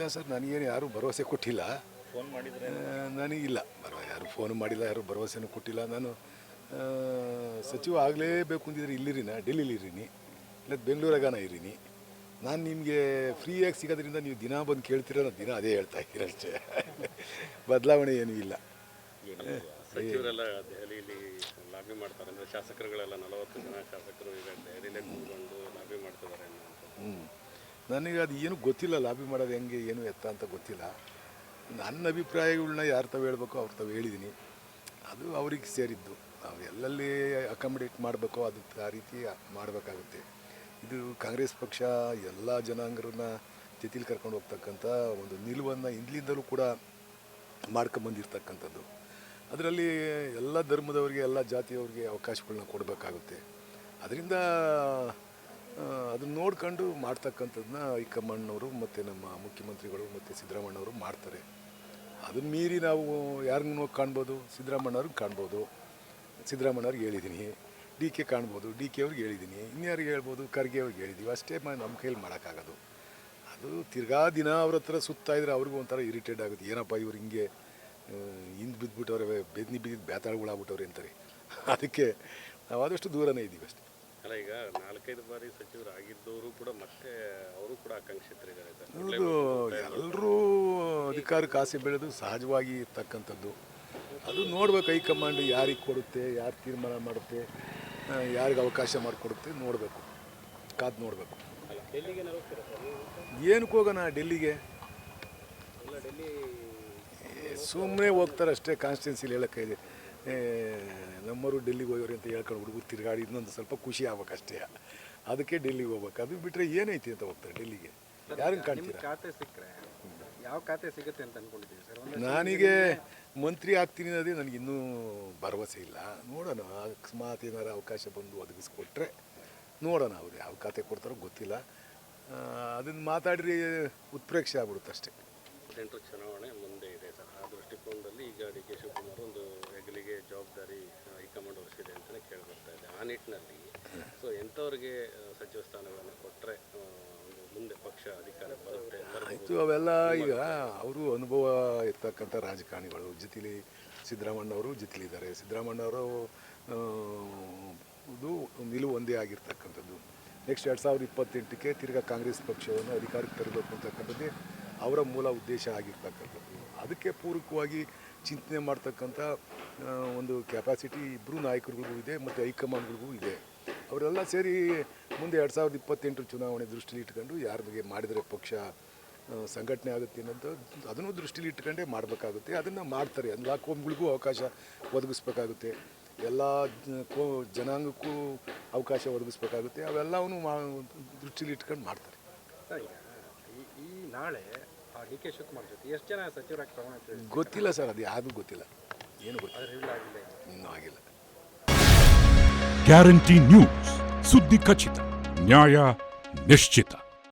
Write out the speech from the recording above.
ಇಲ್ಲ ಸರ್, ನನಗೇನು ಯಾರೂ ಭರವಸೆ ಕೊಟ್ಟಿಲ್ಲ. ಫೋನ್ ಮಾಡಿದರೆ ನನಗಿಲ್ಲ, ಯಾರು ಫೋನ್ ಮಾಡಿಲ್ಲ, ಯಾರು ಭರವಸೆನೂ ಕೊಟ್ಟಿಲ್ಲ. ನಾನು ಸಚಿವ ಆಗಲೇಬೇಕು ಅಂತಿದ್ರೆ ಇಲ್ಲಿರಿನ ಡೆಲ್ಲಿಲಿದ್ದೀನಿ, ಇಲ್ಲ ಬೆಂಗಳೂರಾಗನ ಇದ್ದೀನಿ. ನಾನು ನಿಮಗೆ ಫ್ರೀಯಾಗಿ ಸಿಗೋದ್ರಿಂದ ನೀವು ದಿನ ಬಂದು ಕೇಳ್ತೀರ, ನಾನು ದಿನ ಅದೇ ಹೇಳ್ತಾ ಇದ್ದೀನಿ ಅಷ್ಟೇ. ಬದಲಾವಣೆ ಏನೂ ಇಲ್ಲ. ಸಚಿವರೆಲ್ಲ ದೆಹಲಿಯಲ್ಲಿ ಲಾಬಿ ಮಾಡ್ತಾರೆ, ಅಂದರೆ ಶಾಸಕರುಗಳೆಲ್ಲ 40 ಜನ ಶಾಸಕರು ಈಗ ದೆಹಲಿಯಲ್ಲೇ ಕೂತ್ಕೊಂಡು ಲಾಬಿ ಮಾಡ್ತಿದ್ದಾರೆ ಅನ್ನೋದು. ನನಗೆ ಅದು ಏನು ಗೊತ್ತಿಲ್ಲ, ಲಾಬಿ ಮಾಡೋದು ಹೆಂಗೆ ಏನು ಎತ್ತ ಅಂತ ಗೊತ್ತಿಲ್ಲ. ನನ್ನ ಅಭಿಪ್ರಾಯಗಳನ್ನ ಯಾರು ತಾವು ಹೇಳ್ಬೇಕೋ ಅವ್ರು ತಾವು ಹೇಳಿದ್ದೀನಿ. ಅದು ಅವ್ರಿಗೆ ಸೇರಿದ್ದು. ನಾವು ಎಲ್ಲೆಲ್ಲಿ ಅಕಾಮಿಡೇಟ್ ಮಾಡಬೇಕೋ ಅದು ಆ ರೀತಿ ಮಾಡಬೇಕಾಗುತ್ತೆ. ಇದು ಕಾಂಗ್ರೆಸ್ ಪಕ್ಷ ಎಲ್ಲ ಜನಾಂಗರನ್ನ ಜೊತೆಲಿ ಕರ್ಕೊಂಡು ಹೋಗ್ತಕ್ಕಂಥ ಒಂದು ನಿಲುವನ್ನು ಹಿಂದ್ಲಿಂದಲೂ ಕೂಡ ಮಾಡ್ಕೊಂಬಂದಿರ್ತಕ್ಕಂಥದ್ದು. ಅದರಲ್ಲಿ ಎಲ್ಲ ಧರ್ಮದವರಿಗೆ, ಎಲ್ಲ ಜಾತಿಯವ್ರಿಗೆ ಅವಕಾಶಗಳನ್ನ ಕೊಡಬೇಕಾಗುತ್ತೆ. ಅದರಿಂದ ಅದನ್ನು ನೋಡ್ಕೊಂಡು ಮಾಡ್ತಕ್ಕಂಥದ್ದನ್ನ ಹೈಕಮಾಂಡ್ನವರು ಮತ್ತು ನಮ್ಮ ಮುಖ್ಯಮಂತ್ರಿಗಳು ಮತ್ತು ಸಿದ್ದರಾಮಣ್ಣವರು ಮಾಡ್ತಾರೆ. ಅದನ್ನು ಮೀರಿ ನಾವು ಯಾರನ್ನೂ ಕಾಣ್ಬೋದು, ಸಿದ್ದರಾಮಣ್ಣವ್ರಿಗೆ ಕಾಣ್ಬೋದು, ಸಿದ್ದರಾಮಣ್ಣವ್ರಿಗೆ ಹೇಳಿದ್ದೀನಿ. ಡಿ ಕೆ ಕಾಣ್ಬೋದು, ಡಿ ಕೆ ಅವ್ರಿಗೆ ಹೇಳಿದ್ದೀನಿ. ಇನ್ಯಾರಿಗೆ ಹೇಳ್ಬೋದು, ಖರ್ಗೆ ಅವ್ರಿಗೆ ಹೇಳಿದ್ದೀವಿ. ಅಷ್ಟೇ ನಮ್ಮ ಕೈಯಲ್ಲಿ ಮಾಡೋಕ್ಕಾಗೋದು. ಅದು ತಿರ್ಗಾ ದಿನ ಅವ್ರ ಹತ್ರ ಸುತ್ತಾಯಿದ್ರೆ ಅವ್ರಿಗೂ ಒಂಥರ ಇರಿಟೇಟ್ ಆಗುತ್ತೆ. ಏನಪ್ಪ ಇವ್ರು ಹಿಂಗೆ ಹಿಂದೆ ಬಿದ್ದುಬಿಟ್ಟವ್ರೆ, ಬಿದ್ದು ಬ್ಯಾತಾಳ್ಗಳಾಗ್ಬಿಟ್ಟವ್ರೆ ಅಂತಾರೆ. ಅದಕ್ಕೆ ನಾವು ಆದಷ್ಟು ದೂರನೇ ಇದ್ದೀವಿ ಅಷ್ಟೇ. ಅಲ್ಲ, ಈಗ 4-5 ಬಾರಿ ಸಚಿವರಾಗಿದ್ದವರು ಕೂಡ ಮತ್ತೆ ಅವರು ಕೂಡ ಆಕಾಂಕ್ಷಿತರಿದ್ದಾರೆ. ಹೌದು, ಎಲ್ಲರೂ ಅಧಿಕಾರಕ್ಕೆ ಆಸೆ ಬೆಳೆದು ಸಹಜವಾಗಿ ಇರ್ತಕ್ಕಂಥದ್ದು. ಅದು ನೋಡ್ಬೇಕು, ಹೈಕಮಾಂಡ್ ಯಾರಿಗೆ ಕೊಡುತ್ತೆ, ಯಾರು ತೀರ್ಮಾನ ಮಾಡುತ್ತೆ, ಯಾರಿಗೆ ಅವಕಾಶ ಮಾಡಿಕೊಡುತ್ತೆ ನೋಡಬೇಕು, ಕಾದು ನೋಡಬೇಕು. ಏನಕ್ಕೆ ಹೋಗೋಣ ಡೆಲ್ಲಿಗೆ? ಸುಮ್ಮನೆ ಹೋಗ್ತಾರೆ ಅಷ್ಟೇ, ಕಾನ್ಸ್ಟಿಟ್ಯೂನ್ಸಿಲಿ ಹೇಳೋಕ್ಕೆ ಇದೆ. ನಮ್ಮವರು ಡೆಲ್ಲಿಗೆ ಹೋಗೋರು ಅಂತ ಹೇಳ್ಕೊಂಡು ಹುಡುಗರು ತಿರುಗಾಡಿ ಇನ್ನೊಂದು ಸ್ವಲ್ಪ ಖುಷಿ ಆಗ್ಬೇಕಷ್ಟೇ. ಅದಕ್ಕೆ ಡೆಲ್ಲಿಗೆ ಹೋಗ್ಬೇಕು. ಅದು ಬಿಟ್ಟರೆ ಏನೈತಿ ಅಂತ ಹೋಗ್ತಾರೆ ಡೆಲ್ಲಿಗೆ. ಯಾರನ್ನು ಕಾಣ್ತೀರಾ? ಖಾತೆ ಸಿಕ್ಕರೆ ಯಾವ ಖಾತೆ ಸಿಗುತ್ತೆ ಅಂತ ಅಂದ್ಕೊಂಡಿದ್ದೀವಿ ಸರ್? ನನಗೆ ಮಂತ್ರಿ ಆಗ್ತೀನಿ ಅನ್ನೋದೇ ನನಗಿನ್ನೂ ಭರವಸೆ ಇಲ್ಲ. ನೋಡೋಣ, ಅಕಸ್ಮಾತ್ ಏನಾರು ಅವಕಾಶ ಬಂದು ಒದಗಿಸ್ಕೊಟ್ರೆ ನೋಡೋಣ. ಅವ್ರು ಯಾವ ಖಾತೆ ಕೊಡ್ತಾರೋ ಗೊತ್ತಿಲ್ಲ. ಅದನ್ನು ಮಾತಾಡ್ರಿ ಉತ್ಪ್ರೇಕ್ಷೆ ಆಗ್ಬಿಡುತ್ತೆ ಅಷ್ಟೇ. ಚುನಾವಣೆ ಮುಂದೆ ಇದೆ ಸರ್. ಆ ದೃಷ್ಟಿಕೋನದಲ್ಲಿ ಈಗ ಡಿ ಕೆ ಶಿವಕುಮಾರ್ ಒಂದು ಹೆಗಲಿಗೆ ಜವಾಬ್ದಾರಿ ಹೈಕಮಾಂಡ್ ಹೊರಿಸಿದೆ ಅಂತಲೇ ಕೇಳಿಬರ್ತಾ ಇದೆ. ಆ ನಿಟ್ಟಿನಲ್ಲಿ ಸೊ ಎಂಥವ್ರಿಗೆ ಸಚಿವ ಸ್ಥಾನಗಳನ್ನು ಕೊಟ್ಟರೆ ಒಂದು ಮುಂದೆ ಪಕ್ಷ ಅಧಿಕಾರ ಬರುತ್ತೆ? ಆಯಿತು, ಅವೆಲ್ಲ ಈಗ ಅವರು ಅನುಭವ ಇರ್ತಕ್ಕಂಥ ರಾಜಕಾರಣಿಗಳು ಜೊತೆಲಿ ಸಿದ್ದರಾಮಣ್ಣವರು ಜೊತೆಲಿದ್ದಾರೆ. ಸಿದ್ದರಾಮಣ್ಣವರು ಇದು ನಿಲುವು ಒಂದೇ ಆಗಿರ್ತಕ್ಕಂಥದ್ದು. ನೆಕ್ಸ್ಟ್ 2028ಕ್ಕೆ ತಿರ್ಗಾ ಕಾಂಗ್ರೆಸ್ ಪಕ್ಷವನ್ನು ಅಧಿಕಾರಕ್ಕೆ ತರಬೇಕು ಅಂತಕ್ಕಂಥದ್ದೇ ಅವರ ಮೂಲ ಉದ್ದೇಶ ಆಗಿರ್ತಕ್ಕಂಥದ್ದು. ಅದಕ್ಕೆ ಪೂರಕವಾಗಿ ಚಿಂತನೆ ಮಾಡ್ತಕ್ಕಂಥ ಒಂದು ಕೆಪಾಸಿಟಿ ಇಬ್ಬರು ನಾಯಕರುಗಳಿಗೂ ಇದೆ ಮತ್ತು ಹೈಕಮಾಂಡ್ಗಳಿಗೂ ಇದೆ. ಅವರೆಲ್ಲ ಸೇರಿ ಮುಂದೆ 2028 ಚುನಾವಣೆ ದೃಷ್ಟಿಲಿ ಇಟ್ಕೊಂಡು ಯಾರ ಬಗ್ಗೆ ಮಾಡಿದರೆ ಪಕ್ಷ ಸಂಘಟನೆ ಆಗುತ್ತೆ ಅನ್ನೋದು ಅದನ್ನು ದೃಷ್ಟಿಲಿ ಇಟ್ಕೊಂಡೇ ಮಾಡಬೇಕಾಗುತ್ತೆ. ಅದನ್ನು ಮಾಡ್ತಾರೆ. ಎಲ್ಲ ಕೋಮ್ಗಳಿಗೂ ಅವಕಾಶ ಒದಗಿಸ್ಬೇಕಾಗುತ್ತೆ, ಎಲ್ಲ ಜನಾಂಗಕ್ಕೂ ಅವಕಾಶ ಒದಗಿಸ್ಬೇಕಾಗುತ್ತೆ. ಅವೆಲ್ಲವೂ ದೃಷ್ಟಿಲಿ ಇಟ್ಕೊಂಡು ಮಾಡ್ತಾರೆ. ಈ ನಾಳೆ ಡಿ ಕೆ ಶಿವಕುಮಾರ್ ಜೊತೆ ಎಷ್ಟು ಜನ ಸಚಿವರಾಗ್ತಾರೆ ಗೊತ್ತಿಲ್ಲ ಸರ್, ಅದು ಯಾರಿಗೂ ಗೊತ್ತಿಲ್ಲ, ಏನು ಗೊತ್ತಿಲ್ಲ, ಇನ್ನೂ ಆಗಿಲ್ಲ. ಗ್ಯಾರಂಟಿ ನ್ಯೂಸ್, ಸುದ್ದಿ ಖಚಿತ, ನ್ಯಾಯ ನಿಶ್ಚಿತ.